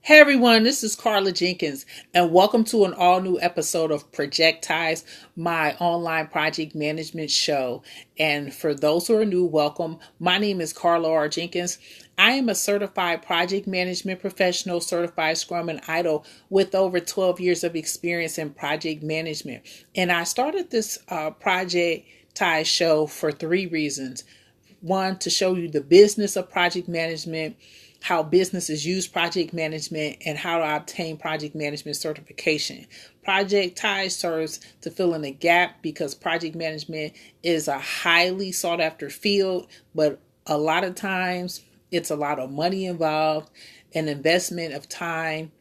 Hey everyone, this is Carla Jenkins, and welcome to an all new episode of Projectized, my online project management show. And for those who are new, welcome. My name is Carla R. Jenkins. I am a certified project management professional, certified Scrum and IDLE with over 12 years of experience in project management. And I started this Projectized show for three reasons. One, to show you the business of project management, how businesses use project management, and how to obtain project management certification. Projectized serves to fill in the gap because project management is a highly sought after field, but a lot of times it's a lot of money involved, an investment of time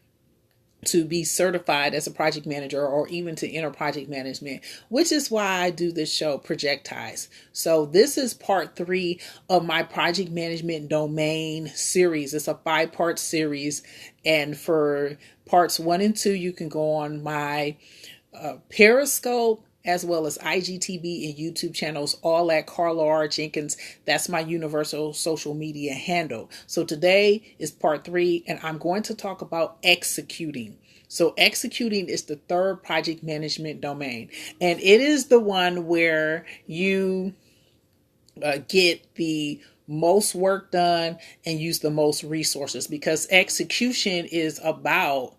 to be certified as a project manager or even to enter project management, which is why I do this show, Projectized. So this is part 3 of my project management domain series. It's a 5-part series. And for parts 1 and 2, you can go on my Periscope, as well as IGTV and YouTube channels, all at Carla R. Jenkins. That's my universal social media handle. So today is part 3, and I'm going to talk about executing. So executing is the third project management domain, and it is the one where you get the most work done and use the most resources, because execution is about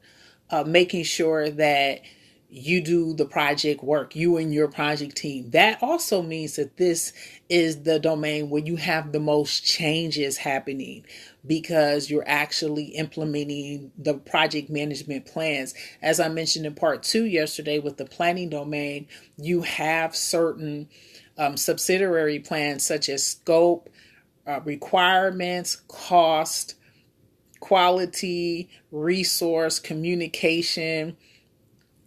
making sure that you do the project work, you and your project team. That also means that this is the domain where you have the most changes happening, because you're actually implementing the project management plans. As I mentioned in part 2 yesterday with the planning domain, you have certain subsidiary plans such as scope, requirements, cost, quality, resource, communication,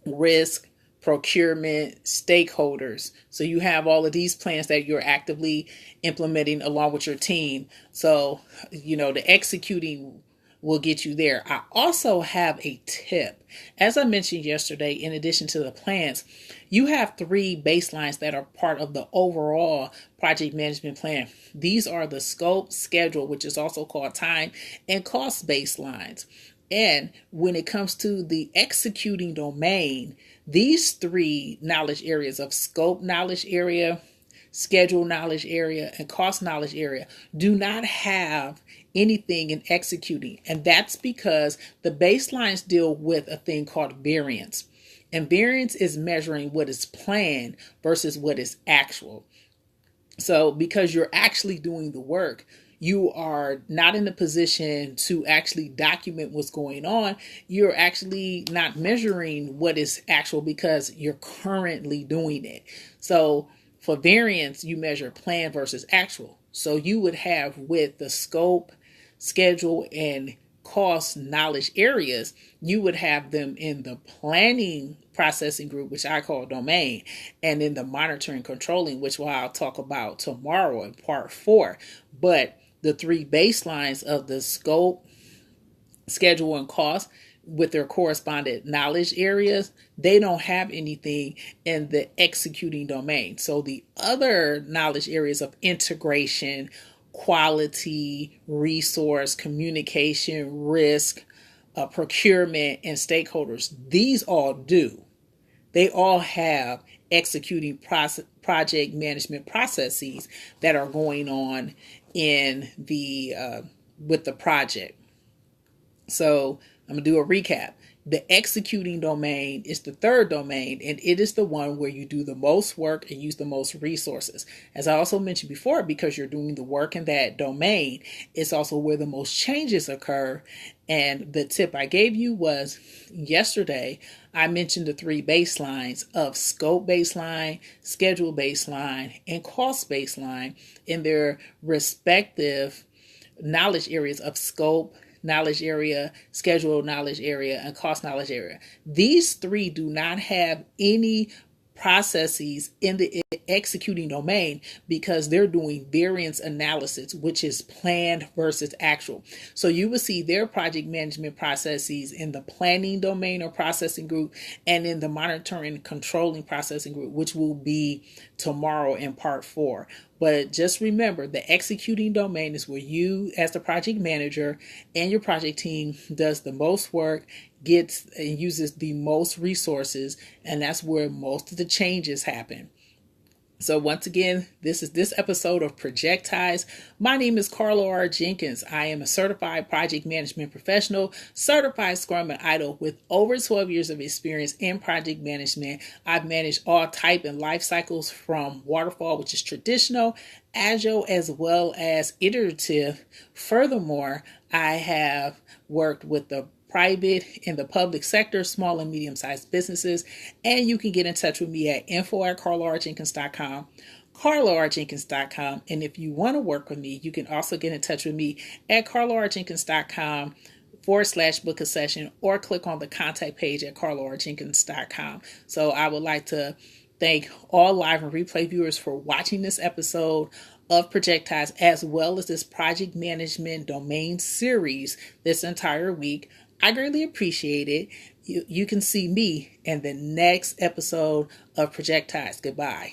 risk, procurement, stakeholders. So you have all of these plans that you're actively implementing along with your team. So, the executing will get you there. I also have a tip. As I mentioned yesterday, in addition to the plans, you have 3 baselines that are part of the overall project management plan. These are the scope, schedule, which is also called time, and cost baselines. And when it comes to the executing domain, these 3 knowledge areas of scope knowledge area, schedule knowledge area, and cost knowledge area do not have anything in executing. And that's because the baselines deal with a thing called variance. And variance is measuring what is planned versus what is actual. So because you're actually doing the work, you are not in a position to actually document what's going on. You're actually not measuring what is actual because you're currently doing it. So for variance, you measure plan versus actual. So you would have with the scope, schedule, and cost knowledge areas, you would have them in the planning processing group, which I call domain, and in the monitoring controlling, which I'll talk about tomorrow in part 4. But the 3 baselines of the scope, schedule, and cost with their correspondent knowledge areas, they don't have anything in the executing domain. So the other knowledge areas of integration, quality, resource, communication, risk, procurement, and stakeholders, these all do. They all have executing project management processes that are going on in the with the project. So I'm going to do a recap. The executing domain is the third domain, and it is the one where you do the most work and use the most resources. As I also mentioned before, because you're doing the work in that domain, it's also where the most changes occur. And the tip I gave you was yesterday, I mentioned the 3 baselines of scope baseline, schedule baseline, and cost baseline in their respective knowledge areas of scope knowledge area, schedule knowledge area, and cost knowledge area. These 3 do not have any processes in the executing domain because they're doing variance analysis, which is planned versus actual. So you will see their project management processes in the planning domain or processing group and in the monitoring and controlling processing group, which will be tomorrow in part 4. But just remember, the executing domain is where you, as the project manager, and your project team does the most work, gets and uses the most resources, and that's where most of the changes happen. So once again, this is this episode of Projectized. My name is Carla R. Jenkins. I am a certified project management professional, certified Scrum and IDLE with over 12 years of experience in project management. I've managed all type and life cycles from waterfall, which is traditional, agile, as well as iterative. Furthermore, I have worked with the private and the public sector, small and medium-sized businesses. And you can get in touch with me at info@carlarjenkins.com, carlarjenkins.com. And if you want to work with me, you can also get in touch with me at carlarjenkins.com/book a session, or click on the contact page at carlarjenkins.com. So I would like to thank all live and replay viewers for watching this episode of Projectized, as well as this project management domain series this entire week. I greatly appreciate it. You can see me in the next episode of Projectized. Goodbye.